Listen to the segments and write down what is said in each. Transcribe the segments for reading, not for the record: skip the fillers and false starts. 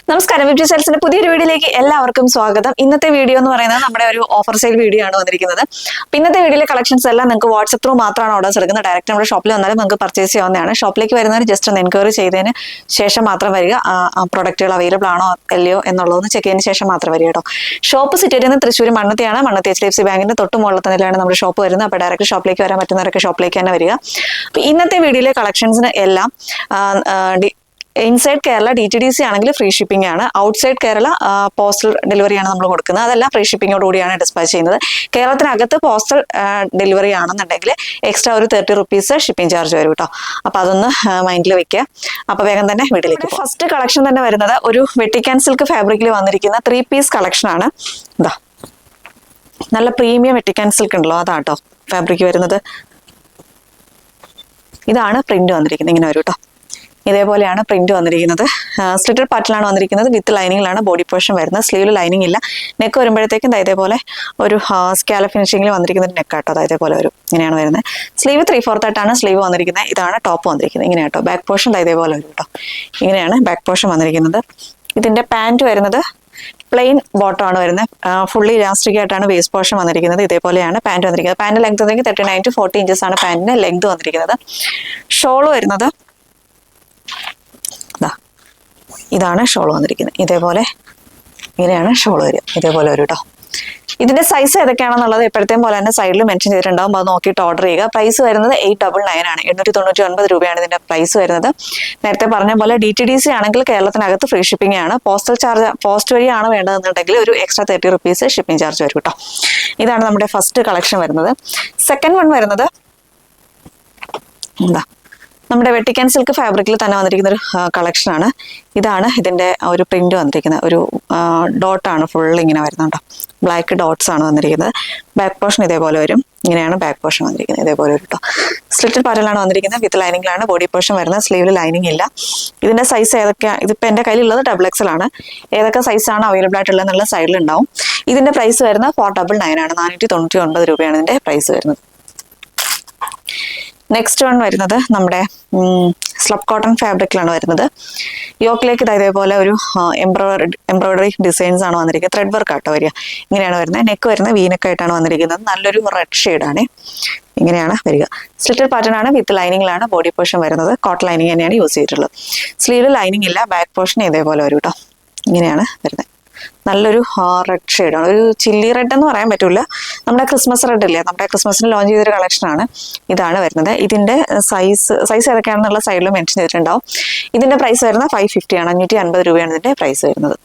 നമസ്കാരം. വിബ്ജി സെൽസിന്റെ പുതിയൊരു വീഡിയോയിലേക്ക് എല്ലാവർക്കും സ്വാഗതം. ഇന്നത്തെ വീഡിയോ എന്ന് പറയുന്നത് നമ്മുടെ ഒരു ഓഫർ സെയിൽ വീഡിയോ ആണ് വന്നിരിക്കുന്നത്. അപ്പോൾ ഇന്നത്തെ വീഡിയോയിലെ കളക്ഷൻസ് എല്ലാം നിങ്ങൾക്ക് വാട്സ്ആപ്പ് ത്രൂ മാത്രമാണ് ഓർഡേഴ്സ് എടുക്കുന്നത്. ഡയറക്റ്റ് നമ്മുടെ ഷോപ്പിൽ വന്നാലും നിങ്ങൾക്ക് പർച്ചേസ് ചെയ്യാവുന്നതാണ്. ഷോപ്പിലേക്ക് വരുന്നവർ ജസ്റ്റ് ഒന്ന് എൻക്വയറി ചെയ്തതിന് ശേഷം മാത്രം വരിക. പ്രൊഡക്റ്റുകൾ അവൈലബിൾ ആണോ അല്ലയോ എന്നുള്ളതൊന്ന് ചെക്ക് ചെയ്തതിന് ശേഷം മാത്രം വരിക കേട്ടോ. ഷോപ്പ് സിറ്റ് ചെയ്യുന്നത് തൃശ്ശൂർ മണ്ണത്തിയാണ്. മണ്ണത്തി HDFC ബാങ്കിന്റെ തൊട്ട് മുകളിലത്തെ നിലയാണ് നമ്മുടെ ഷോപ്പ് വരുന്നത്. അപ്പോൾ ഡയറക്റ്റ് ഷോപ്പിലേക്ക് വരാൻ പറ്റുന്നവരൊക്കെ ഷോപ്പിലേക്ക് തന്നെ വരിക. അപ്പോൾ ഇന്നത്തെ വീഡിയോയിലെ കളക്ഷൻസിന് എല്ലാം ഇൻസൈഡ് കേരള DTDC ആണെങ്കിൽ ഫ്രീ ഷിപ്പിംഗ് ആണ്. ഔട്ട്സൈഡ് കേരള പോസ്റ്റൽ ഡെലിവറി ആണ് നമ്മൾ കൊടുക്കുന്നത്. അതെല്ലാം ഫ്രീ ഷിപ്പിങ്ങോട് കൂടിയാണ് ഡിസ്പാച്ച് ചെയ്യുന്നത്. കേരളത്തിനകത്ത് പോസ്റ്റൽ ഡെലിവറി ആണെന്നുണ്ടെങ്കിൽ എക്സ്ട്രാ ഒരു 30 റുപ്പീസ് ഷിപ്പിംഗ് ചാർജ് വരും കേട്ടോ. അപ്പൊ അതൊന്ന് മൈൻഡിൽ വെക്കുക. അപ്പൊ വേഗം തന്നെ വീട്ടിലേക്ക്. ഫസ്റ്റ് കളക്ഷൻ തന്നെ വരുന്നത് ഒരു വെട്ടിക്കാൻ സിൽക്ക് ഫാബ്രിക്കിൽ വന്നിരിക്കുന്ന 3 പീസ് കളക്ഷൻ ആണ്. ഇതാ നല്ല പ്രീമിയം വെട്ടിക്കാൻ സിൽക്ക് ഉണ്ടല്ലോ, അതാട്ടോ ഫാബ്രിക് വരുന്നത്. ഇതാണ് പ്രിന്റ് വന്നിരിക്കുന്നത്. ഇങ്ങനെ വരും കേട്ടോ. ഇതേപോലെയാണ് പ്രിന്റ് വന്നിരിക്കുന്നത്. സ്ലിറ്റഡ് പാറ്റിലാണ് വന്നിരിക്കുന്നത്. വിത്ത് ലൈനിങ്ങിലാണ് ബോഡി പോർഷൻ വരുന്നത്. സ്ലീവിൽ ലൈനിങ് ഇല്ല. നെക്ക് വരുമ്പോഴത്തേക്കും ഇതേപോലെ ഒരു സ്കാല ഫിനിഷിംഗിൽ വന്നിരിക്കുന്ന ഒരു നെക്കാട്ടോ. ഇതേപോലെ വരും. ഇങ്ങനെയാണ് വരുന്നത്. സ്ലീവ് 3/4 ആയിട്ടാണ് സ്ലീവ് വന്നിരിക്കുന്നത്. ഇതാണ് ടോപ്പ് വന്നിരിക്കുന്നത്. ഇങ്ങനെ കേട്ടോ. ബാക്ക് പോർഷൻ ഇതേപോലെ വരും കേട്ടോ. ഇങ്ങനെയാണ് ബാക്ക് പോർഷൻ വന്നിരിക്കുന്നത്. ഇതിന്റെ പാന്റ് വരുന്നത് പ്ലെയിൻ ബോട്ടം ആണ് വരുന്നത്. ഫുള്ളി ഇലാസ്റ്റിക് ആയിട്ടാണ് വേസ്റ്റ് പോർഷൻ വന്നിരിക്കുന്നത്. ഇതേപോലെയാണ് പാന്റ് വന്നിരിക്കുന്നത്. പാന്റ് ലെങ്ത് 39 to 40 ഇഞ്ചസ് ആണ് പാന്റിന് ലെങ്ത് വന്നിരിക്കുന്നത്. ഷോൾ വരുന്നത് ഇതാണ് ഷോൾ വന്നിരിക്കുന്നത്. ഇതേപോലെ ഇങ്ങനെയാണ് ഷോൾ വരിക. ഇതേപോലെ വരും കേട്ടോ. ഇതിന്റെ സൈസ് ഏതൊക്കെയാണെന്നുള്ളത് എപ്പോഴത്തെയും പോലെ തന്നെ സൈഡിൽ മെൻഷൻ ചെയ്തിട്ടുണ്ടാവും. അത് നോക്കിയിട്ട് ഓർഡർ ചെയ്യുക. പ്രൈസ് വരുന്നത് 899 ആണ്. 899 രൂപയാണ് ഇതിന്റെ പ്രൈസ് വരുന്നത്. നേരത്തെ പറഞ്ഞ പോലെ DTDC ആണെങ്കിൽ കേരളത്തിനകത്ത് ഫ്രീ ഷിപ്പിംഗ് ആണ്. പോസ്റ്റ് വഴിയാണ് വേണ്ടതെന്നുണ്ടെങ്കിൽ ഒരു എക്സ്ട്രാ 30 റുപ്പീസ് ഷിപ്പിംഗ് ചാർജ് വരും കേട്ടോ. ഇതാണ് നമ്മുടെ ഫസ്റ്റ് കളക്ഷൻ വരുന്നത്. സെക്കൻഡ് വൺ വരുന്നത് എന്താ നമ്മുടെ വെട്ടിക്കാൻ സിൽക്ക് ഫാബ്രിക്കിൽ തന്നെ വന്നിരിക്കുന്ന ഒരു കളക്ഷനാണ്. ഇതാണ് ഇതിന്റെ ഒരു പ്രിന്റ് വന്നിരിക്കുന്നത്. ഒരു ഡോട്ടാണ് ഫുൾ ഇങ്ങനെ വരുന്നുണ്ടോ. ബ്ലാക്ക് ഡോട്ട്സ് ആണ് വന്നിരിക്കുന്നത്. ബാക്ക് പോർഷൻ ഇതേപോലെ വരും. ഇങ്ങനെയാണ് ബാക്ക് പോർഷൻ വന്നിരിക്കുന്നത്. ഇതേപോലെ വരും കേട്ടോ. സ്ലിറ്റഡ് പാറ്റേണിലാണ് വന്നിരിക്കുന്നത്. വിത്ത് ലൈനിങ്ങിലാണ് ബോഡി പോർഷൻ വരുന്നത്. സ്ലീവിൽ ലൈനിങ് ഇല്ല. ഇതിന്റെ സൈസ് ഏതൊക്കെയാണ്? ഇതിപ്പോൾ എൻ്റെ കയ്യിലുള്ളത് XXL ആണ്. ഏതൊക്കെ സൈസാണ് അവൈലബിൾ ആയിട്ടുള്ളത് എന്നുള്ള സൈഡിലുണ്ടാവും. ഇതിന്റെ പ്രൈസ് വരുന്നത് 499 ആണ്. 499 രൂപയാണ് ഇതിന്റെ പ്രൈസ് വരുന്നത്. നെക്സ്റ്റ് വൺ വരുന്നത് നമ്മുടെ സ്ലബ് കോട്ടൺ ഫാബ്രിക്കിലാണ് വരുന്നത്. യോക്കിലേക്ക് ഇതേപോലെ ഒരു എംബ്രോയിഡറി ഡിസൈൻസ് ആണ് വന്നിരിക്കുന്നത്. ത്രെഡ് വർക്ക് ആട്ടോ വരിക. ഇങ്ങനെയാണ് വരുന്നത്. നെക്ക് വരുന്നത് വീനക്കായിട്ടാണ് വന്നിരിക്കുന്നത്. നല്ലൊരു റെഡ് ഷെയ്ഡാണ്. ഇങ്ങനെയാണ് വരിക. സ്ലിറ്റഡ് പാറ്റേൺ ആണ്. വിത്ത് ലൈനിങ്ങിലാണ് ബോഡി പോർഷൻ വരുന്നത്. കോട്ടൺ ലൈനിങ് തന്നെയാണ് യൂസ് ചെയ്തിട്ടുള്ളത്. സ്ലീവിൽ ലൈനിങ് ഇല്ല. ബാക്ക് പോർഷൻ ഇതേപോലെ വരും കേട്ടോ. ഇങ്ങനെയാണ് വരുന്നത്. നല്ലൊരു റെഡ് ഷെയ്ഡാണ്. ഒരു ചില്ലി റെഡ് എന്ന് പറയാൻ പറ്റില്ല. നമ്മുടെ ക്രിസ്മസ് റെഡ് ഇല്ലേ, നമ്മുടെ ക്രിസ്മസിന് ലോഞ്ച് ചെയ്തൊരു കളക്ഷനാണ്. ഇതാണ് വരുന്നത്. ഇതിന്റെ സൈസ് ഏതൊക്കെയാണെന്നുള്ള സൈഡിൽ മെൻഷൻ ചെയ്തിട്ടുണ്ടാവും. ഇതിന്റെ പ്രൈസ് വരുന്നത് 550 ആണ്. 550 രൂപയാണ് ഇതിന്റെ പ്രൈസ് വരുന്നത്.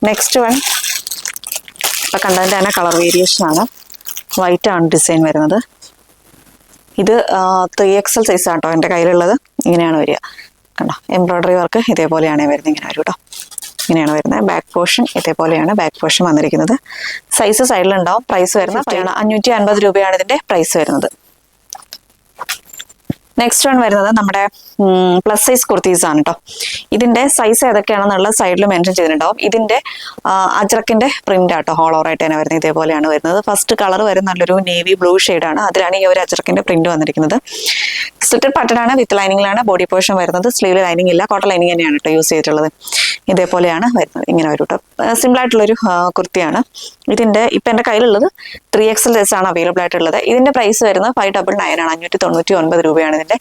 നെക്സ്റ്റ് വൺ ഇപ്പൊ കണ്ടതിന്റെ തന്നെ കളർ വേരിയേഷൻ ആണ്. വൈറ്റ് ആണ് ഡിസൈൻ വരുന്നത്. ഇത് 3XL സൈസ് ആട്ടോ എൻ്റെ കയ്യിലുള്ളത്. ഇങ്ങനെയാണ് വരിക. കണ്ടോ, എംബ്രോയിഡറി വർക്ക് ഇതേപോലെയാണ് വരുന്നത്. ഇങ്ങനെ വരും കേട്ടോ. ഇങ്ങനെയാണ് വരുന്നത്. ബാക്ക് പോർഷൻ ഇതേപോലെയാണ് ബാക്ക് പോർഷൻ വന്നിരിക്കുന്നത്. സൈസ് സൈഡിലുണ്ടാവും. പ്രൈസ് വരുന്നത് 550 രൂപയാണ് ഇതിന്റെ പ്രൈസ് വരുന്നത്. നെക്സ്റ്റ് വൺ വരുന്നത് നമ്മുടെ പ്ലസ് സൈസ് കുർത്തീസ് ആണ് കേട്ടോ. ഇതിന്റെ സൈസ് ഏതൊക്കെയാണെന്നുള്ള സൈഡിൽ മെൻഷൻ ചെയ്തിട്ടുണ്ടാവും. ഇതിന്റെ അജ്രക്കിന്റെ പ്രിന്റ് ആട്ടോ. ഹോളോറായിട്ട് തന്നെ വരുന്നത്. ഇതേപോലെയാണ് വരുന്നത്. ഫസ്റ്റ് കളർ വരുന്ന നല്ലൊരു നേവി ബ്ലൂ ഷെയ്ഡാണ്. അതിലാണ് ഈ ഒരു അജ്രക്കിന്റെ പ്രിന്റ് വന്നിരിക്കുന്നത്. സ്ലിറ്റഡ് പാറ്റേൺ ആണ്. വിത്ത് ലൈനിങ്ങിലാണ് ബോഡി പോർഷൻ വരുന്നത്. സ്ലീവ് ലൈനിങ് ഇല്ല. കോട്ടൺ ലൈനിങ് തന്നെയാണ് കേട്ടോ യൂസ് ചെയ്തിട്ടുള്ളത്. ഇതേപോലെയാണ് വരുന്നത്. ഇങ്ങനെ വരും കേട്ടോ. സിമ്പിൾ ആയിട്ടുള്ളൊരു കുർത്തിയാണ്. ഇതിന്റെ ഇപ്പൊ എൻ്റെ കയ്യിലുള്ളത് 3XL സൈസ് ആണ് അവൈലബിൾ ആയിട്ടുള്ളത്. ഇതിന്റെ പ്രൈസ് വരുന്നത് 599 ആണ്. 599 രൂപയാണ് ഇതിന്റെ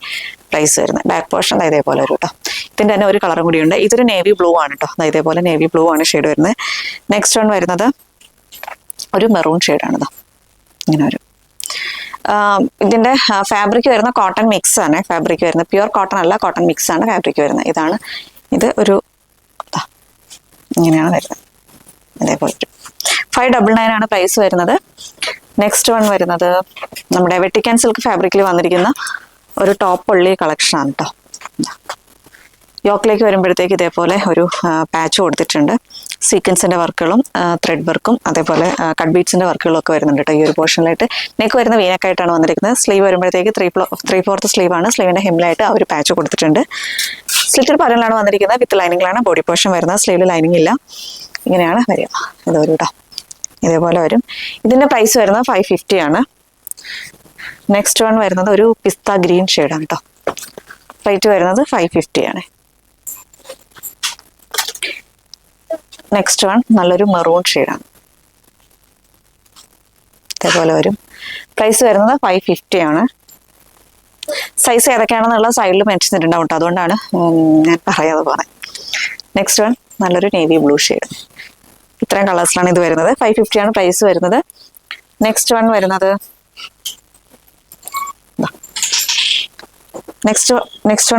പ്രൈസ് വരുന്നത്. ബാക്ക് പോർഷൻ ഇതേപോലെ വരും കേട്ടോ. ഇതിന്റെ തന്നെ ഒരു കളറും കൂടിയുണ്ട്. ഇതൊരു നേവി ബ്ലൂ ആണ് കേട്ടോ. ഇതേപോലെ നേവി ബ്ലൂ ആണ് ഷെയ്ഡ് വരുന്നത്. നെക്സ്റ്റ് വൺ വരുന്നത് ഒരു മെറൂൺ ഷെയ്ഡാണ്. ഇങ്ങനെ വരും. ഇതിന്റെ ഫാബ്രിക് വരുന്ന കോട്ടൺ മിക്സ് ആണ്. ഫാബ്രിക് വരുന്നത് പ്യുവർ കോട്ടൺ അല്ല, കോട്ടൺ മിക്സ് ആണ് ഫാബ്രിക് വരുന്നത്. ഇതാണ് ഇത്. ഒരു ഇങ്ങനെയാണ് വരുന്നത്. ഇതേപോലെ 599 ആണ് പ്രൈസ് വരുന്നത്. നെക്സ്റ്റ് വൺ വരുന്നത് നമ്മുടെ വെട്ടിക്കാൻ സിൽക്ക് ഫാബ്രിക്കിൽ വന്നിരിക്കുന്ന ഒരു ടോപ്പ് പള്ളി കളക്ഷൻ ആണ് കേട്ടോ. യോക്കിലേക്ക് വരുമ്പോഴത്തേക്ക് ഇതേപോലെ ഒരു പാച്ച് കൊടുത്തിട്ടുണ്ട്. സീക്വൻസിന്റെ വർക്കുകളും ത്രെഡ് വർക്കും അതേപോലെ കട്ട് ബീഡ്സിന്റെ വർക്കുകളും ഒക്കെ വരുന്നുണ്ട് കേട്ടോ. ഈ ഒരു പോർഷനിലായിട്ട് നെക്ക് വരുന്ന വീനക്കായിട്ടാണ് വന്നിരിക്കുന്നത്. സ്ലീവ് വരുമ്പോഴത്തേക്ക് 3/4 സ്ലീവ് ആണ്. സ്ലീവിന്റെ ഹെമ്മിലായിട്ട് ആ ഒരു പാച്ച് കൊടുത്തിട്ടുണ്ട്. സ്ലിറ്റഡ് പാറ്റേണിലാണ് വന്നിരിക്കുന്നത്. വിത്ത് ലൈനിങ്ങിലാണ് ബോഡി പോർഷൻ വരുന്നത്. സ്ലീവിൽ ലൈനിങ് ഇല്ല. ഇങ്ങനെയാണ് വരിക. ഇതൊരു കേട്ടോ. ഇതേപോലെ വരും. ഇതിന്റെ പ്രൈസ് വരുന്നത് 550 ആണ്. നെക്സ്റ്റ് വൺ വരുന്നത് ഒരു പിസ്ത ഗ്രീൻ ഷെയ്ഡാണ് കേട്ടോ. റേറ്റ് വരുന്നത് 550 ആണ്. നെക്സ്റ്റ് വൺ നല്ലൊരു മെറൂൺ ഷെയ്ഡാണ്, ഇതേപോലെ വരും. പ്രൈസ് വരുന്നത് 550 ആണ്. സൈസ് ഏതൊക്കെയാണെന്നുള്ള സൈഡിൽ മെൻഷൻ ചെയ്തിട്ടുണ്ടാവും കേട്ടോ, അതുകൊണ്ടാണ് ഞാൻ പറയാതെ പോണേ. നെക്സ്റ്റ് വൺ നല്ലൊരു നേവി ബ്ലൂ ഷെയ്ഡ്. ഇത്രയും കളേഴ്സിലാണ് ഇത് വരുന്നത്. 550 ആണ് പ്രൈസ് വരുന്നത്. നെക്സ്റ്റ് വൺ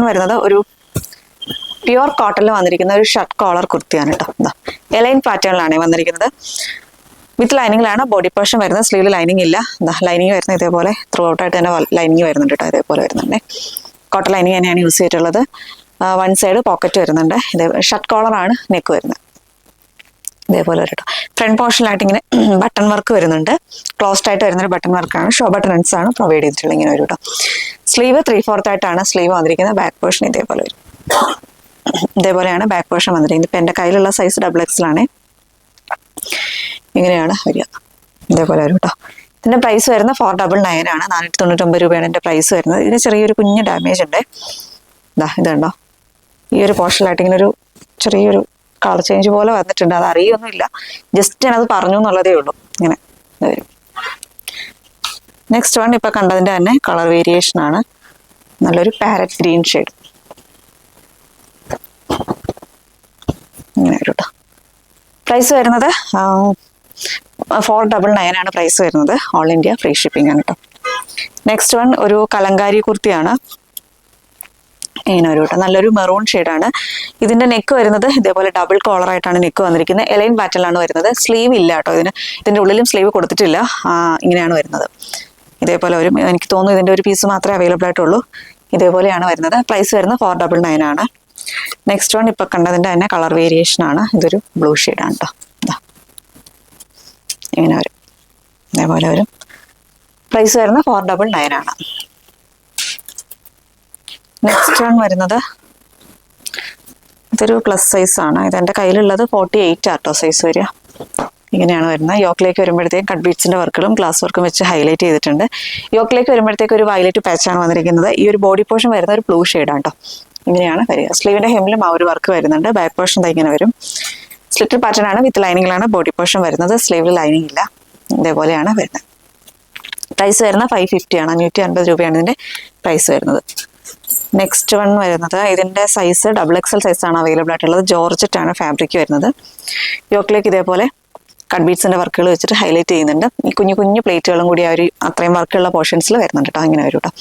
വരുന്നത് ഒരു പ്യുവർ കോട്ടണിൽ വന്നിരിക്കുന്ന ഒരു ഷർട്ട് കോളർ കുർത്തിയാണ് കേട്ടോ. എലൈൻ പാറ്റേണിലാണ് വന്നിരിക്കുന്നത്. വിത്ത് ലൈനിങ്ങിലാണ് ബോഡി പോർഷൻ വരുന്നത്. സ്ലീവിൽ ലൈനിങ് ഇല്ല. ലൈനിങ് വരുന്നത് ഇതേപോലെ ത്രൂ ഔട്ട് ആയിട്ട് തന്നെ ലൈനിങ് വരുന്നുണ്ട് കേട്ടോ. ഇതേപോലെ വരുന്നുണ്ട്. കോട്ടൺ ലൈനിങ് തന്നെയാണ് യൂസ് ചെയ്തിട്ടുള്ളത്. വൺ സൈഡ് പോക്കറ്റ് വരുന്നുണ്ട്. ഇതേ ഷർട്ട് കോളറാണ് നെക്ക് വരുന്നത്. ഇതേപോലെ വരും കേട്ടോ. ഫ്രണ്ട് പോർഷനിലായിട്ട് ഇങ്ങനെ ബട്ടൺ വർക്ക് വരുന്നുണ്ട്. ക്ലോസ്ഡ് ആയിട്ട് വരുന്നൊരു ബട്ടൺ വർക്കാണ്. ഷോ ബട്ടൺസ് ആണ് പ്രൊവൈഡ് ചെയ്തിട്ടുള്ളത്. ഇങ്ങനെ വരും കേട്ടോ. സ്ലീവ് 3/4 ആയിട്ടാണ് സ്ലീവ് വന്നിരിക്കുന്നത്. ബാക്ക് പോർഷൻ ഇതേപോലെ വരും. ഇതേപോലെയാണ് ബാക്ക് പോർഷൻ വന്നിരിക്കുന്നത്. ഇപ്പം എൻ്റെ കയ്യിലുള്ള സൈസ് XXL ആണ്. ഇങ്ങനെയാണ് വരിക. ഇതേപോലെ വരും കേട്ടോ. ഇതിൻ്റെ പ്രൈസ് വരുന്നത് 499 ആണ്. 499 രൂപയാണ് എൻ്റെ പ്രൈസ് വരുന്നത്. ഇതിന് ചെറിയൊരു കുഞ്ഞ് ഡാമേജ് ഉണ്ട്. ഇതുണ്ടോ, ഈ ഒരു പോർഷനിലായിട്ട് ഇങ്ങനെ ഒരു ചെറിയൊരു കളർ ചേഞ്ച് പോലെ വന്നിട്ടുണ്ട്. അത് അറിയൊന്നുമില്ല, ജസ്റ്റ് ഞാനത് പറഞ്ഞു എന്നുള്ളതേ ഉള്ളൂ. ഇങ്ങനെ വരും. നെക്സ്റ്റ് വൺ ഇപ്പം കണ്ടതിൻ്റെ തന്നെ കളർ വേരിയേഷൻ ആണ്. നല്ലൊരു പാരറ്റ് ഗ്രീൻ ഷെയ്ഡ്. ഇങ്ങനെ വരും കേട്ടോ. പ്രൈസ് വരുന്നത് 499 ആണ് പ്രൈസ് വരുന്നത്. ഓൾ ഇന്ത്യ ഫ്രീ ഷിപ്പിംഗ് ആണ് കേട്ടോ. നെക്സ്റ്റ് വൺ ഒരു കലങ്കാരി കുർത്തിയാണ്. ഇങ്ങനെ ഒരു കേട്ടോ. നല്ലൊരു മെറൂൺ ഷെയ്ഡാണ്. ഇതിന്റെ നെക്ക് വരുന്നത് ഇതേപോലെ ഡബിൾ കോളർ ആയിട്ടാണ് നെക്ക് വന്നിരിക്കുന്നത്. എലൈൻ പാറ്റേണിലാണ് വരുന്നത്. സ്ലീവ് ഇല്ല കേട്ടോ. ഇതിന്റെ ഉള്ളിലും സ്ലീവ് കൊടുത്തിട്ടില്ല. ഇങ്ങനെയാണ് വരുന്നത്. ഇതേപോലെ വരും. എനിക്ക് തോന്നുന്നു ഇതിന്റെ ഒരു പീസ് മാത്രമേ അവൈലബിൾ ആയിട്ടുള്ളൂ. ഇതേപോലെയാണ് വരുന്നത്. പ്രൈസ് വരുന്നത് 499 ആണ്. നെക്സ്റ്റ് വൺ ഇപ്പൊ കണ്ടതിന്റെ തന്നെ കളർ വേരിയേഷൻ ആണ്. ഇതൊരു ബ്ലൂ ഷെയ്ഡാണ് കേട്ടോ. ഇങ്ങനെ വരും. ഇതേപോലെ വരും. പ്രൈസ് വരുന്നത് 499 ആണ്. നെക്സ്റ്റ് വൺ വരുന്നത് ഇതൊരു പ്ലസ് സൈസ് ആണ്. ഇതെൻ്റെ കയ്യിലുള്ളത് 48 ആട്ടോ സൈസ് വരിക. ഇങ്ങനെയാണ് വരുന്നത്. യോക്കിലേക്ക് വരുമ്പോഴത്തേക്ക് കട്ട് ബീഡ്സിന്റെ വർക്കുകളും ഗ്ലാസ് വർക്കും വെച്ച് ഹൈലൈറ്റ് ചെയ്തിട്ടുണ്ട്. യോക്കിലേക്ക് വരുമ്പോഴത്തേക്ക് ഒരു വയലറ്റ് പാച്ചാണ് വന്നിരിക്കുന്നത്. ഈ ഒരു ബോഡി പോർഷൻ വരുന്ന ഒരു ബ്ലൂ ഷെയ്ഡാണ് കേട്ടോ. ഇങ്ങനെയാണ് വരിക. സ്ലീവിന്റെ ഹെമ്മിലും ആ ഒരു വർക്ക് വരുന്നുണ്ട്. ബാക്ക് പോർഷൻ ഇങ്ങനെ വരും. സ്ലിറ്റഡ് പാറ്റേൺ ആണ്. വിത്ത് ലൈനിങ്ങിലാണ് ബോഡി പോർഷൻ വരുന്നത്. സ്ലീവിൽ ലൈനിങ് ഇല്ല. ഇതേപോലെയാണ് വരുന്നത്. പ്രൈസ് വരുന്നത് 550 ആണ്. 550 രൂപയാണ് ഇതിന്റെ പ്രൈസ് വരുന്നത്. നെക്സ്റ്റ് വൺ വരുന്നത് ഇതിന്റെ സൈസ് XXL സൈസാണ് അവൈലബിൾ ആയിട്ടുള്ളത്. ജോർജറ്റ് ആണ് ഫാബ്രിക് വരുന്നത്. യോക്കിലേക്ക് ഇതേപോലെ കട്ട് ബീഡ്സിന്റെ വർക്കുകൾ വെച്ചിട്ട് ഹൈലൈറ്റ് ചെയ്യുന്നുണ്ട്. ഈ കുഞ്ഞു കുഞ്ഞു പ്ലേറ്റുകളും കൂടി ആ ഒരു അത്രയും വർക്കുള്ള പോർഷൻസിൽ വരുന്നുണ്ട് കേട്ടോ. അങ്ങനെ വരും കേട്ടോ.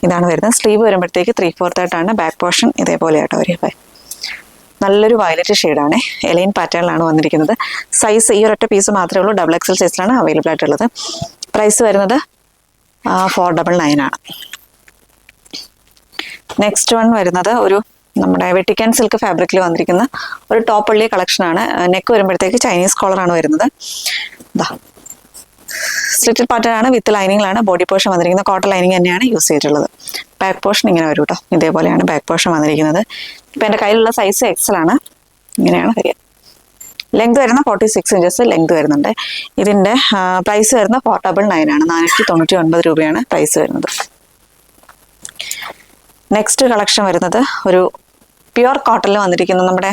ഇതാണ് വരുന്നത്. സ്ലീവ് വരുമ്പോഴത്തേക്ക് 3/4 ആയിട്ടാണ്. ബാക്ക് പോർഷൻ ഇതേപോലെ ആട്ടോ വരിക. നല്ലൊരു വയലറ്റ് ഷെയ്ഡാണ്. എലൈൻ പാറ്റേണിലാണ് വന്നിരിക്കുന്നത്. സൈസ് ഈ ഒരൊറ്റ പീസ് മാത്രമേ ഉള്ളൂ. XXL സൈസിലാണ് അവൈലബിൾ ആയിട്ടുള്ളത്. പ്രൈസ് വരുന്നത് 499 ആണ്. നെക്സ്റ്റ് വൺ വരുന്നത് ഒരു നമ്മുടെ വെട്ടിക്കൻ സിൽക്ക് ഫാബ്രിക്കിൽ വന്നിരിക്കുന്ന ഒരു ടോപ്പ് പള്ളി കളക്ഷൻ ആണ്. നെക്ക് വരുമ്പോഴത്തേക്ക് ചൈനീസ് കോളറാണ് വരുന്നത്. സ്ലിറ്റഡ് പാറ്റേൺ ആണ്. വിത്ത് ലൈനിങ്ങിലാണ് ബോഡി പോർഷൻ വന്നിരിക്കുന്നത്. കോട്ടൺ ലൈനിങ് തന്നെയാണ് യൂസ് ചെയ്തിട്ടുള്ളത്. ബാക്ക് പോർഷൻ ഇങ്ങനെ വരും കേട്ടോ. ഇതേപോലെയാണ് ബാക്ക് പോർഷൻ വന്നിരിക്കുന്നത്. ഇപ്പം എൻ്റെ കയ്യിലുള്ള സൈസ് XL ആണ്. ഇങ്ങനെയാണ് വരിക. ലെങ്ത് വരുന്ന 46 ഇഞ്ചസ് ലെങ്ത് വരുന്നുണ്ട്. ഇതിൻ്റെ പ്രൈസ് വരുന്ന 499 ആണ്. 499 രൂപയാണ് പ്രൈസ് വരുന്നത്. നെക്സ്റ്റ് കളക്ഷൻ വരുന്നത് ഒരു പ്യുവർ കോട്ടണിൽ വന്നിരിക്കുന്ന നമ്മുടെ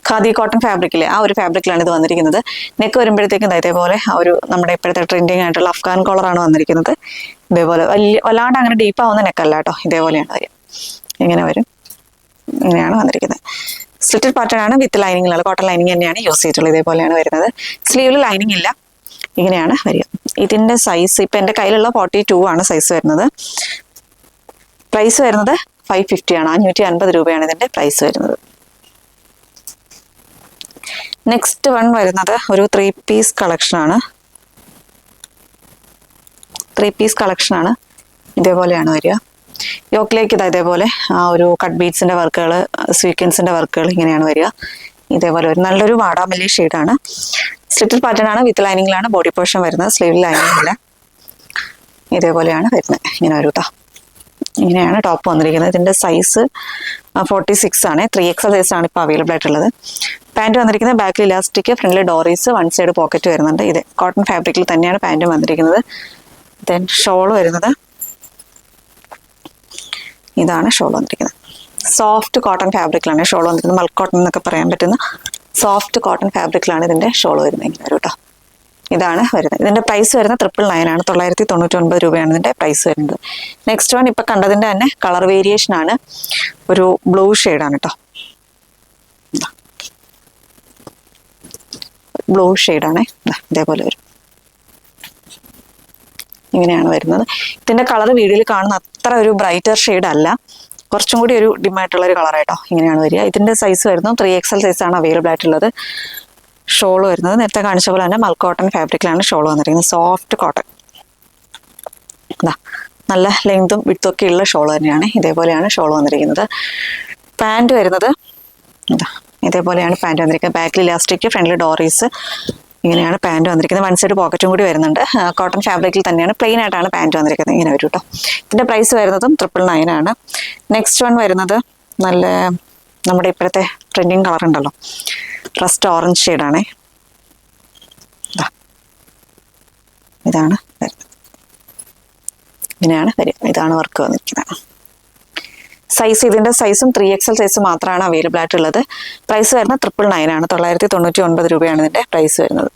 ഖാദി കോട്ടൺ ഫാബ്രിക്കിലെ ആ ഒരു ഫാബ്രിക്കിലാണ് ഇത് വന്നിരിക്കുന്നത്. നെക്ക് വരുമ്പോഴത്തേക്കും ഇതേപോലെ ആ ഒരു നമ്മുടെ ഇപ്പോഴത്തെ ട്രെൻഡിങ് ആയിട്ടുള്ള അഫ്ഗാൻ കോളറാണ് വന്നിരിക്കുന്നത്. ഇതേപോലെ വല്ലാണ്ട് അങ്ങനെ ഡീപ്പ് ആവുന്ന നെക്കല്ല കേട്ടോ. ഇതേപോലെയാണ് വരിക. ഇങ്ങനെ വരും. ഇങ്ങനെയാണ് വന്നിരിക്കുന്നത്. സ്ലിറ്റഡ് പാറ്റേൺ ആണ്. വിത്ത് ലൈനിങ്ങിലുള്ള കോട്ടൺ ലൈനിങ് തന്നെയാണ് യൂസ് ചെയ്തിട്ടുള്ളത്. ഇതേപോലെയാണ് വരുന്നത്. സ്ലീവിൽ ലൈനിങ് ഇല്ല. ഇങ്ങനെയാണ് വരിക. ഇതിന്റെ സൈസ് ഇപ്പം എൻ്റെ കയ്യിലുള്ള 42 ആണ് സൈസ് വരുന്നത്. പ്രൈസ് വരുന്നത് 550 ആണ്. 550 രൂപയാണ് ഇതിന്റെ പ്രൈസ് വരുന്നത്. നെക്സ്റ്റ് വൺ വരുന്നത് ഒരു 3 പീസ് കളക്ഷൻ ആണ്. 3 പീസ് കളക്ഷൻ ആണ്. ഇതേപോലെയാണ് വരിക. യോക്കിലേക്ക് ഇതേപോലെ ആ ഒരു കട്ട് ബീഡ്സിന്റെ വർക്കുകൾ, സ്വീക്വൻസിന്റെ വർക്കുകൾ ഇങ്ങനെയാണ് വരിക. ഇതേപോലെ ഒരു നല്ലൊരു വാടാമല്ലി ഷെയ്ഡാണ്. സ്ലിറ്റഡ് പാറ്റേൺ ആണ്. വിത്ത് ലൈനിങ്ങിലാണ് ബോഡി പോർഷൻ വരുന്നത്. സ്ലീവിൽ ലൈനിങ് ഇല്ല. ഇതേപോലെയാണ് വരുന്നത്. ഇങ്ങനെ വരും കേട്ടോ. ഇങ്ങനെയാണ് ടോപ്പ് വന്നിരിക്കുന്നത്. ഇതിന്റെ സൈസ് 46 ആണ്. 3XL സൈസ് ആണ് ഇപ്പോൾ അവൈലബിൾ ആയിട്ടുള്ളത്. പാൻറ് വന്നിരിക്കുന്നത് ബാക്കിൽ ഇലാസ്റ്റിക്, ഫ്രണ്ടിൽ ഡോറീസ്, വൺ സൈഡ് പോക്കറ്റ് വരുന്നുണ്ട്. ഇത് കോട്ടൺ ഫാബ്രിക്കിൽ തന്നെയാണ് പാൻറ്റും വന്നിരിക്കുന്നത്. ദെൻ ഷോൾ വരുന്നത് ഇതാണ്. ഷോൾ വന്നിരിക്കുന്നത് സോഫ്റ്റ് കോട്ടൺ ഫാബ്രിക്കിലാണ് ഷോൾ വന്നിരിക്കുന്നത്. മൾക്ക് കോട്ടൺ എന്നൊക്കെ പറയാൻ പറ്റുന്ന സോഫ്റ്റ് കോട്ടൺ ഫാബ്രിക്കിലാണ് ഇതിൻ്റെ ഷോൾ വരുന്നത്. ഇങ്ങനെ വരും കേട്ടോ. ഇതാണ് വരുന്നത്. ഇതിൻ്റെ പ്രൈസ് വരുന്നത് 999 ആണ്. 999 രൂപയാണ് ഇതിൻ്റെ പ്രൈസ് വരുന്നത്. നെക്സ്റ്റ് വൺ ഇപ്പം കണ്ടതിൻ്റെ തന്നെ കളർ വേരിയേഷൻ ആണ്. ഒരു ബ്ലൂ ഷെയ്ഡാണ് കേട്ടോ. ബ്ലൂ ഷെയ്ഡാണ്. ഇതേപോലെ വരും. ഇങ്ങനെയാണ് വരുന്നത്. ഇതിൻ്റെ കളർ വീഡിയോയിൽ കാണുന്ന അത്ര ഒരു ബ്രൈറ്റർ ഷെയ്ഡ് അല്ല, കുറച്ചും കൂടി ഒരു ഡിമായിട്ടുള്ള ഒരു കളറായിട്ടോ. ഇങ്ങനെയാണ് വരിക. ഇതിൻ്റെ സൈസ് വരുന്നത് 3XL സൈസാണ് അവൈലബിൾ ആയിട്ടുള്ളത്. ഷോൾ വരുന്നത് നേരത്തെ കാണിച്ച പോലെ തന്നെ മൽ കോട്ടൺ ഫാബ്രിക്കിലാണ് ഷോൾ വന്നിരിക്കുന്നത്. Soft cotton. നല്ല ലെങ്തും വിഡ്ത്തും ഒക്കെ ഉള്ള ഷോൾ തന്നെയാണ്. ഇതേപോലെയാണ് ഷോൾ വന്നിരിക്കുന്നത്. പാൻറ് വരുന്നത് ഇതേപോലെയാണ് പാൻറ് വന്നിരിക്കുന്നത്. ബാക്കിൽ ഇലാസ്റ്റിക്, ഫ്രണ്ടിൽ ഡോറീസ്. ഇങ്ങനെയാണ് പാൻറ് വന്നിരിക്കുന്നത്. വൺ സൈഡ് പോക്കറ്റും കൂടി വരുന്നുണ്ട്. കോട്ടൺ ഫാബ്രിക്കിൽ തന്നെയാണ്, പ്ലെയിൻ ആയിട്ടാണ് പാൻറ് വന്നിരിക്കുന്നത്. ഇങ്ങനെ വരും കേട്ടോ. ഇതിൻ്റെ പ്രൈസ് വരുന്നതും 999 ആണ്. നെക്സ്റ്റ് വൺ വരുന്നത് നല്ല നമ്മുടെ ഇപ്പോഴത്തെ ട്രെൻഡിങ് കളർ ഉണ്ടല്ലോ, റസ്റ്റ് ഓറഞ്ച് ഷെയ്ഡാണേ. ഇതാണ് വരുന്നത്. ഇങ്ങനെയാണ് വരിക. ഇതാണ് വർക്ക് വന്നിരിക്കുന്നത്. സൈസ് ഇതിൻ്റെ സൈസും 3XL സൈസ് മാത്രമാണ് അവൈലബിൾ ആയിട്ടുള്ളത്. പ്രൈസ് വരുന്നത് 999 ആണ്. 999 രൂപയാണ് ഇതിൻ്റെ പ്രൈസ് വരുന്നത്.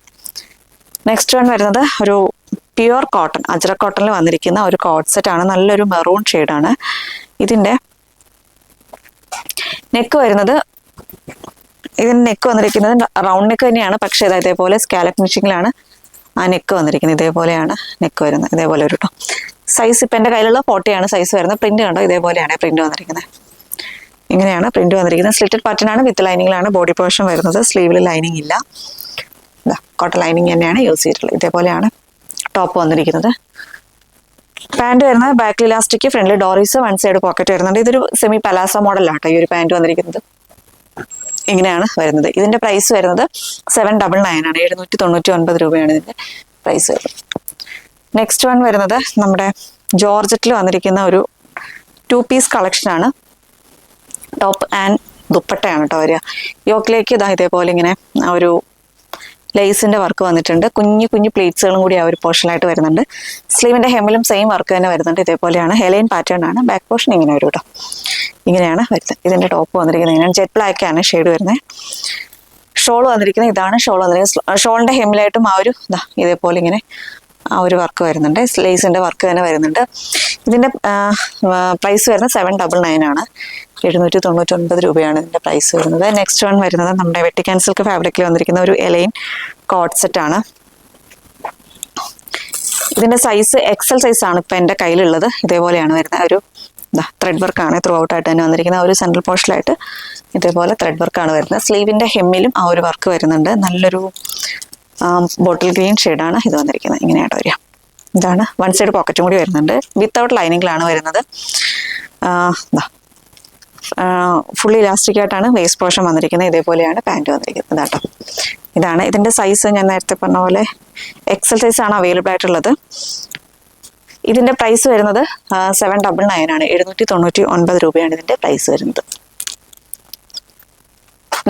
നെക്സ്റ്റ് വൺ വരുന്നത് ഒരു പ്യുവർ കോട്ടൺ, അജ്രക് കോട്ടണിൽ വന്നിരിക്കുന്ന ഒരു കോട്ട് സെറ്റ് ആണ്. നല്ലൊരു മെറൂൺ ഷെയ്ഡാണ്. ഇതിൻ്റെ നെക്ക് വരുന്നത്, ഇതിൻ്റെ നെക്ക് വന്നിരിക്കുന്നത് റൗണ്ട് നെക്ക് തന്നെയാണ്, പക്ഷേ ഇതേപോലെ സ്കാലപ്പ് ഫിനിഷിങ്ങിലാണ് ആ നെക്ക് വന്നിരിക്കുന്നത്. ഇതേപോലെയാണ് നെക്ക് വരുന്നത്. ഇതേപോലെ ഒരു കേട്ടോ. സൈസ് ഇപ്പം എൻ്റെ കയ്യിലുള്ള 40 ആണ് സൈസ് വരുന്നത്. പ്രിന്റ് കണ്ടോ, ഇതേപോലെയാണ് പ്രിന്റ് വന്നിരിക്കുന്നത്. ഇങ്ങനെയാണ് പ്രിന്റ് വന്നിരിക്കുന്നത്. സ്ലിറ്റഡ് പാറ്റേൺ ആണ്, വിത്ത് ലൈനിങ്ങിലാണ് ബോഡി പോർഷൻ വരുന്നത്. സ്ലീവിൽ ലൈനിങ് ഇല്ല. കോട്ടൺ ലൈനിങ് തന്നെയാണ് യൂസ് ചെയ്തിട്ടുള്ളത്. ഇതേപോലെയാണ് ടോപ്പ് വന്നിരിക്കുന്നത്. പാൻറ് വരുന്നത് ബാക്കിൽ ഇലാസ്റ്റിക്, ഫ്രണ്ടിൽ ഡോറീസ്, വൺ സൈഡ് പോക്കറ്റ് വരുന്നുണ്ട്. ഇതൊരു സെമി പലാസോ മോഡലാട്ടോ ഈ ഒരു പാൻറ് വന്നിരിക്കുന്നത്. ഇങ്ങനെയാണ് വരുന്നത്. ഇതിൻ്റെ പ്രൈസ് വരുന്നത് 799 ആണ്. 799 രൂപയാണ് ഇതിൻ്റെ പ്രൈസ് വരുന്നത്. നെക്സ്റ്റ് വൺ വരുന്നത് നമ്മുടെ ജോർജറ്റിൽ വന്നിരിക്കുന്ന ഒരു 2 പീസ് കളക്ഷനാണ്. ടോപ്പ് ആൻഡ് ദുപ്പട്ടയാണ് കേട്ടോ വരിക. യോക്കിലേക്ക് ഇതേപോലെ ഇങ്ങനെ ഒരു ലേസിൻ്റെ വർക്ക് വന്നിട്ടുണ്ട്. കുഞ്ഞു കുഞ്ഞു പ്ലേറ്റ്സുകളും കൂടി ആ ഒരു പോർഷനായിട്ട് വരുന്നുണ്ട്. സ്ലീവിൻ്റെ ഹെമ്മിലും സെയിം വർക്ക് തന്നെ വരുന്നുണ്ട്. ഇതേപോലെയാണ് ഹെലൈൻ പാറ്റേൺ ആണ്. ബാക്ക് പോർഷൻ ഇങ്ങനെ വരും കേട്ടോ. ഇങ്ങനെയാണ് വരുന്നത്. ഇതിൻ്റെ ടോപ്പ് വന്നിരിക്കുന്നത് ഇങ്ങനെയാണ്. ജെറ്റ് ബ്ലാക്ക് ആണ് ഷെയ്ഡ് വരുന്നത്. ഷോൾ വന്നിരിക്കുന്നത് ഇതാണ്. ഷോൾ വന്നിരിക്കുന്നത് ഷോളിൻ്റെ ഹെമ്മിലായിട്ടും ആ ഒരു ഇതേപോലെ ഇങ്ങനെ ആ ഒരു വർക്ക് വരുന്നുണ്ട്. ലേസിൻ്റെ വർക്ക് തന്നെ വരുന്നുണ്ട്. ഇതിൻ്റെ പ്രൈസ് വരുന്നത് 799 ആണ്. 799 രൂപയാണ് ഇതിൻ്റെ പ്രൈസ് വരുന്നത്. നെക്സ്റ്റ് വൺ വരുന്നത് നമ്മുടെ വെട്ടിക്കാൻ സിൽക്ക് ഫാബ്രിക്കിൽ വന്നിരിക്കുന്ന ഒരു എലൈൻ കോട്ട് സെറ്റ് ആണ്. ഇതിൻ്റെ സൈസ് XL സൈസ് ആണ് ഇപ്പം എൻ്റെ കയ്യിലുള്ളത്. ഇതേപോലെയാണ് വരുന്നത്. ഒരു ത്രെഡ് വർക്കാണ് ത്രൂ ഔട്ട് ആയിട്ട് തന്നെ വന്നിരിക്കുന്ന. ഒരു സെൻട്രൽ പോർഷനിലായിട്ട് ഇതേപോലെ ത്രെഡ് വർക്കാണ് വരുന്നത്. സ്ലീവിൻ്റെ ഹെമ്മിലും ആ ഒരു വർക്ക് വരുന്നുണ്ട്. നല്ലൊരു ബോട്ടിൽ ഗ്രീൻ ഷെയ്ഡാണ് ഇത് വന്നിരിക്കുന്നത്. ഇങ്ങനെയായിട്ട് വരിക. ഇതാണ് വൺ സൈഡ് പോക്കറ്റും കൂടി വരുന്നുണ്ട്. വിത്തൗട്ട് ലൈനിങ്ങിലാണ് വരുന്നത്. ഫുള്ളി ഇലാസ്റ്റിക് ആയിട്ടാണ് വേസ്റ്റ് പോർഷൻ വന്നിരിക്കുന്നത്. ഇതേപോലെയാണ് പാൻറ് വന്നിരിക്കുന്നത് കേട്ടോ. ഇതാണ് ഇതിൻ്റെ സൈസ്. ഞാൻ നേരത്തെ പറഞ്ഞ പോലെ XL സൈസ് ആണ് അവൈലബിൾ ആയിട്ടുള്ളത്. ഇതിൻ്റെ പ്രൈസ് വരുന്നത് 799 ആണ്. 799 രൂപയാണ് ഇതിൻ്റെ പ്രൈസ് വരുന്നത്.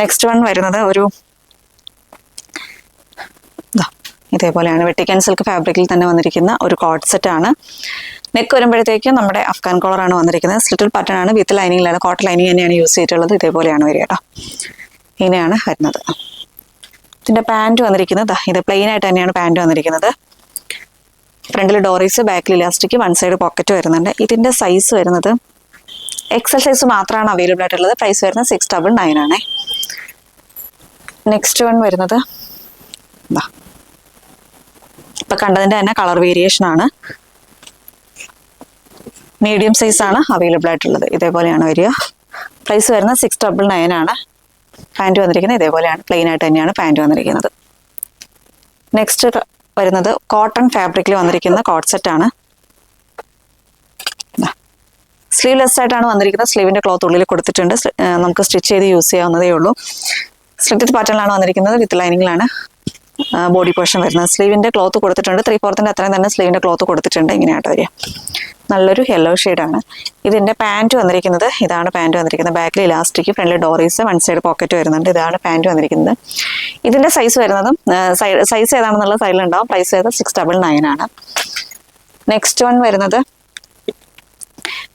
നെക്സ്റ്റ് വൺ വരുന്നത് ഒരു ഇതേപോലെയാണ് വെട്ടിക്കാൻ സിൽക്ക് ഫാബ്രിക്കിൽ തന്നെ വന്നിരിക്കുന്ന ഒരു കോട്ട് സെറ്റ് ആണ്. നെക്ക് വരുമ്പോഴത്തേക്കും നമ്മുടെ അഫ്ഗാൻ കോളറാണ് വന്നിരിക്കുന്നത്. സ്ലിറ്റഡ് പാറ്റേൺ ആണ്, വിത്ത് ലൈനിങ്ങിലാണ്. കോട്ടൺ ലൈനിങ് തന്നെയാണ് യൂസ് ചെയ്തിട്ടുള്ളത്. ഇതേപോലെയാണ് വരിക കേട്ടോ. ഇങ്ങനെയാണ് വരുന്നത്. ഇതിൻ്റെ പാൻറ് വന്നിരിക്കുന്നത് ഇത് പ്ലെയിൻ ആയിട്ട് തന്നെയാണ് പാൻറ് വന്നിരിക്കുന്നത്. ഫ്രണ്ടിൽ ഡോറീസ്, ബാക്കിൽ ഇലാസ്റ്റിക്, വൺ സൈഡ് പോക്കറ്റ് വരുന്നുണ്ട്. ഇതിൻ്റെ സൈസ് വരുന്നത് XL സൈസ് മാത്രമാണ് അവൈലബിൾ ആയിട്ടുള്ളത്. പ്രൈസ് വരുന്നത് 699 ആണ്. നെക്സ്റ്റ് വൺ വരുന്നത് ഇപ്പം കണ്ടതിൻ്റെ തന്നെ കളർ വേരിയേഷൻ ആണ്. മീഡിയം സൈസ് ആണ് അവൈലബിൾ ആയിട്ടുള്ളത്. ഇതേപോലെയാണ് വരിക. പ്രൈസ് വരുന്നത് 699 ആണ്. പാൻറ് വന്നിരിക്കുന്നത് ഇതേപോലെയാണ്. പ്ലെയിൻ ആയിട്ട് തന്നെയാണ് പാൻറ് വന്നിരിക്കുന്നത്. നെക്സ്റ്റ് വരുന്നത് കോട്ടൺ ഫാബ്രിക്കിൽ വന്നിരിക്കുന്ന കോട്ട് സെറ്റ് ആണ്. സ്ലീവ്ലെസ് ആയിട്ടാണ് വന്നിരിക്കുന്നത്. സ്ലീവിൻ്റെ ക്ലോത്ത് ഉള്ളിൽ കൊടുത്തിട്ടുണ്ട്. നമുക്ക് സ്റ്റിച്ച് ചെയ്ത് യൂസ് ചെയ്യാവുന്നതേ ഉള്ളൂ. സ്ലിറ്റഡ് പാറ്റേണിലാണ് വന്നിരിക്കുന്നത്. വിത്ത് ലൈനിങ്ങിലാണ് ബോഡി പോർഷൻ വരുന്നത്. സ്ലീവിൻ്റെ ക്ലോത്ത് കൊടുത്തിട്ടുണ്ട്. 3/4 അത്രയും തന്നെ സ്ലീവിൻ്റെ ക്ലോത്ത് കൊടുത്തിട്ടുണ്ട്. ഇങ്ങനെയായിട്ട് വരിക. നല്ലൊരു യെല്ലോ ഷെയ്ഡാണ്. ഇതിൻ്റെ പാൻറ് വന്നിരിക്കുന്നത് ഇതാണ്. പാൻറ് വന്നിരിക്കുന്നത് ബാക്കിൽ ഇലാസ്റ്റിക്, ഫ്രണ്ടിൽ ഡോറീസ്, വൺ സൈഡ് പോക്കറ്റ് വരുന്നുണ്ട്. ഇതാണ് പാൻറ് വന്നിരിക്കുന്നത്. ഇതിൻ്റെ സൈസ് വരുന്നതും സൈസ് ഏതാണെന്നുള്ള സൈഡിലുണ്ടാവും. പ്രൈസ് വരുന്നത് 699 ആണ്. നെക്സ്റ്റ് വൺ വരുന്നത്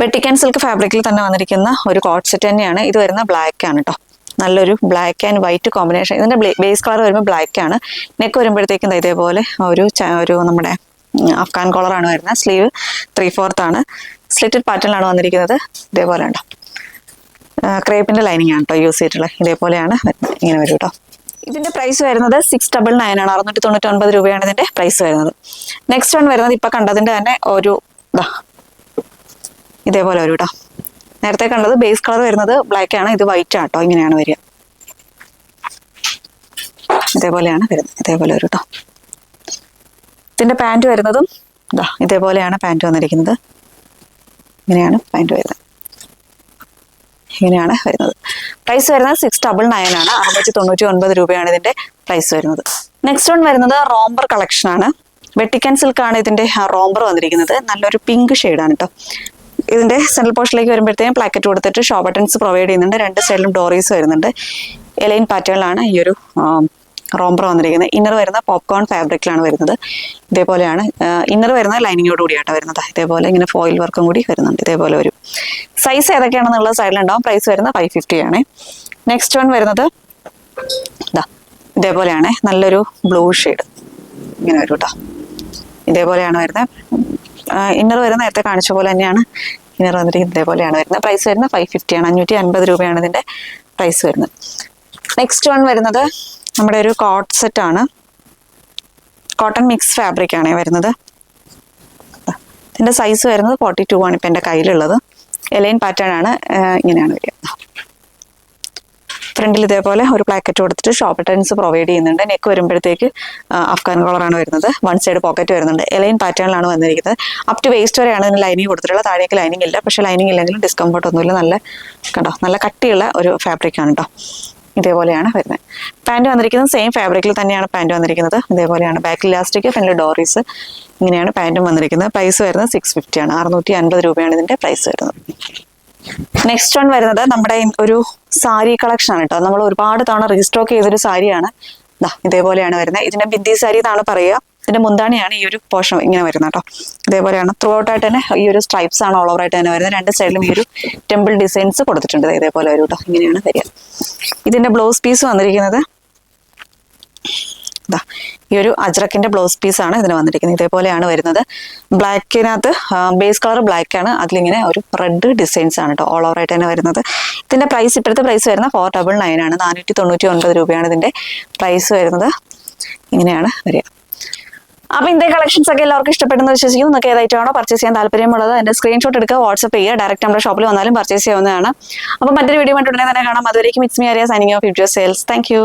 വെട്ടിക്കാൻ സിൽക്ക് ഫാബ്രിക്കിൽ തന്നെ വന്നിരിക്കുന്ന ഒരു കോട്ട് സെറ്റ് തന്നെയാണ്. ഇത് വരുന്ന ബ്ലാക്ക് ആണ് കേട്ടോ. നല്ലൊരു ബ്ലാക്ക് ആൻഡ് വൈറ്റ് കോമ്പിനേഷൻ. ഇതിന്റെ ബേസ് കളർ വരുമ്പോൾ ബ്ലാക്ക് ആണ്. നെക്ക് വരുമ്പോഴത്തേക്കും ഇതേപോലെ ഒരു നമ്മുടെ അഫ്ഗാൻ കോളറാണ് വരുന്നത്. സ്ലീവ് 3/4 ആണ്. സ്ലിറ്റഡ് പാറ്റേണിലാണ് വന്നിരിക്കുന്നത്. ഇതേപോലെ ഉണ്ടോ, ക്രേപ്പിന്റെ ലൈനിങ് ആണ് കേട്ടോ യൂസ് ചെയ്തിട്ടുള്ളത്. ഇതേപോലെയാണ് ഇങ്ങനെ വരും കേട്ടോ. ഇതിന്റെ പ്രൈസ് വരുന്നത് 699 ആണ്. 699 രൂപയാണ് ഇതിന്റെ പ്രൈസ് വരുന്നത്. നെക്സ്റ്റ് വൺ വരുന്നത് ഇപ്പൊ കണ്ടതിന്റെ തന്നെ ഒരു ഇതേപോലെ വരും കേട്ടോ. നേരത്തെ കണ്ടത് ബേസ് കളർ വരുന്നത് ബ്ലാക്ക് ആണ്, ഇത് വൈറ്റ് ആട്ടോ. ഇങ്ങനെയാണ് വരിക, ഇതേപോലെയാണ് വരുന്നത്. ഇതേപോലെ വരും കേട്ടോ. ഇതിന്റെ പാൻറ് വരുന്നതും ഇതേപോലെയാണ് പാൻറ് വന്നിരിക്കുന്നത്. ഇങ്ങനെയാണ് പാൻറ് വരുന്നത്. ഇങ്ങനെയാണ് വരുന്നത്. പ്രൈസ് വരുന്നത് 699 ആണ്. 699 രൂപയാണ് ഇതിന്റെ പ്രൈസ് വരുന്നത്. നെക്സ്റ്റ് വൺ വരുന്നത് റോംബർ കളക്ഷൻ ആണ്. വെട്ടിക്കൻ സിൽക്ക് ആണ് ഇതിന്റെ റോംബർ വന്നിരിക്കുന്നത്. നല്ലൊരു പിങ്ക് ഷെയ്ഡാണ് കേട്ടോ. ഇതിന്റെ സെൻട്രൽ പോർഷനിലേക്ക് വരുമ്പോഴത്തേക്കും പ്ലാക്കറ്റ് കൊടുത്തിട്ട് ഷോ ബട്ടൺസ് പ്രൊവൈഡ് ചെയ്യുന്നുണ്ട്. രണ്ട് സൈഡിലും ഡോറീസ് വരുന്നുണ്ട്. എലൈൻ പാറ്റേണിലാണ് ഈ ഒരു റോംബർ വന്നിരിക്കുന്നത്. ഇന്നർ വരുന്ന പോപ്കോൺ ഫാബ്രിക്കിലാണ് വരുന്നത്. ഇതേപോലെയാണ് ഇന്നർ വരുന്ന ലൈനിങ്ങോട് കൂടിയാട്ടോ വരുന്നത്. ഇതേപോലെ ഇങ്ങനെ ഫോയിൽ വർക്കും കൂടി വരുന്നുണ്ട്. ഇതേപോലെ വരും. സൈസ് ഏതൊക്കെയാണെന്നുള്ളത് സൈഡിലുണ്ടാവും. പ്രൈസ് വരുന്നത് 550 ആണ്. നെക്സ്റ്റ് വൺ വരുന്നത് ഇതേപോലെയാണ്, നല്ലൊരു ബ്ലൂ ഷെയ്ഡ് ഇങ്ങനെ വരും കേട്ടോ. ഇതേപോലെയാണ് വരുന്നത്. ഇന്നർ വരുന്ന നേരത്തെ കാണിച്ച പോലെ തന്നെയാണ് ഇന്നർ വന്നിരിക്കുന്നത്. ഇതേപോലെയാണ് വരുന്നത്. പ്രൈസ് വരുന്നത് 550 ആണ്. 550 രൂപയാണ് ഇതിന്റെ പ്രൈസ് വരുന്നത്. നെക്സ്റ്റ് വൺ വരുന്നത് നമ്മുടെ ഒരു കോട്ട് സെറ്റ് ആണ്. കോട്ടൺ മിക്സ് ഫാബ്രിക് ആണ് വരുന്നത്. ഇതിന്റെ സൈസ് വരുന്നത് 42 ആണ് ഇപ്പം എൻ്റെ കയ്യിലുള്ളത്. എലൈൻ പാറ്റേൺ ആണ്. ഇങ്ങനെയാണ് വരിക. ഫ്രണ്ടിൽ ഇതേപോലെ ഒരു പ്ലാക്കറ്റ് കൊടുത്തിട്ട് ഷോ ബട്ടൺസ് പ്രൊവൈഡ് ചെയ്യുന്നുണ്ട്. നെക്ക് വരുമ്പോഴത്തേക്ക് അഫ്ഗാൻ കോളറാണ് വരുന്നത്. വൺ സൈഡ് പോക്കറ്റ് വരുന്നുണ്ട്. എലൈൻ പാറ്റേണിലാണ് വന്നിരിക്കുന്നത്. അപ് ടു വേസ്റ്റ് വരെയാണ് ഇതിന് ലൈനിങ് കൊടുത്തിട്ടുള്ളത്. താഴേക്ക് ലൈനിങ് ഇല്ല. പക്ഷേ ലൈനിങ് ഇല്ലെങ്കിലും ഡിസ്കംഫർട്ട് ഒന്നുമില്ല. നല്ല കട്ടിയുള്ള ഒരു ഫാബ്രിക് ആണ് കേട്ടോ. ഇതേപോലെയാണ് വരുന്നത്. പാൻറ് വന്നിരിക്കുന്നത് സെയിം ഫാബ്രിക്കിൽ തന്നെയാണ് പാൻറ് വന്നിരിക്കുന്നത്. ഇതേപോലെയാണ് ബാക്ക് ഇലാസ്റ്റിക്, ഫ്രണ്ടിൽ ഡോറീസ്. ഇങ്ങനെയാണ് പാൻറ്റും വന്നിരിക്കുന്നത്. പ്രൈസ് വരുന്നത് 650 ആണ്. 650 രൂപയാണ് ഇതിന്റെ പ്രൈസ് വരുന്നത്. നെക്സ്റ്റ് വൺ വരുന്നത് നമ്മുടെ ഒരു സാരി കളക്ഷൻ ആണ് കേട്ടോ. നമ്മൾ ഒരുപാട് തവണ റീസ്റ്റോക്ക് ചെയ്തൊരു സാരിയാണ്. ഇതേപോലെയാണ് വരുന്നത്. ഇതിന്റെ ബിന്ദി സാരി എന്നാണ് പറയുക. ഇതിന്റെ മുന്താണിയാണ് ഈ ഒരു പോർഷൻ ഇങ്ങനെ വരുന്നത് കേട്ടോ. ഇതേപോലെയാണ് ത്രൂ ഔട്ട് ആയിട്ട് തന്നെ ഈ ഒരു സ്ട്രൈപ്സ് ആണ് ഓൾ ഓവർ ആയിട്ട് തന്നെ വരുന്നത്. രണ്ട് സൈഡിലും ഈ ഒരു ടെമ്പിൾ ഡിസൈൻസ് കൊടുത്തിട്ടുണ്ട്. ഇതേപോലെ വരും കേട്ടോ. ഇങ്ങനെയാണ് വരിക. ഇതിന്റെ ബ്ലൗസ് പീസ് വന്നിരിക്കുന്നത് ഈ ഒരു അജ്രക്കിന്റെ ബ്ലൗസ് പീസ് ആണ് ഇതിന് വന്നിരിക്കുന്നത്. ഇതേപോലെയാണ് വരുന്നത്. ബ്ലാക്കിനകത്ത് ബേസ് കളർ ബ്ലാക്ക് ആണ്. അതിലിങ്ങനെ ഒരു റെഡ് ഡിസൈൻസ് ആണ് കേട്ടോ. ഓൾ ഓവർ ആയിട്ട് തന്നെ വരുന്നത്. ഇതിന്റെ പ്രൈസ് ഇപ്പോഴത്തെ പ്രൈസ് വരുന്നത് 499 ആണ്. 499 രൂപയാണ് ഇതിന്റെ പ്രൈസ് വരുന്നത്. ഇങ്ങനെയാണ് വരിക. അപ്പൊ ഇതേ കളക്ഷൻസ് ഒക്കെ എല്ലാവർക്കും ഇഷ്ടപ്പെടുന്ന വിശ്വസിക്കുന്നു. നിങ്ങൾക്ക് ഏതായിട്ടാണോ പർച്ചേസ് ചെയ്യാൻ താല്പര്യമുള്ളത് അതിന്റെ സ്ക്രീൻഷോട്ട് എടുക്കുക, വാട്സ്ആപ്പ് ചെയ്യുക. ഡയറക്റ്റ് നമ്മുടെ ഷോപ്പിൽ വന്നാലും പർച്ചേസ് ചെയ്യാവുന്നതാണ്. അപ്പോൾ മറ്റൊരു വീഡിയോ ഉടനെ തന്നെ കാണാം. അതുവരേക്കും it's me Arya signing off future sales. Thank you.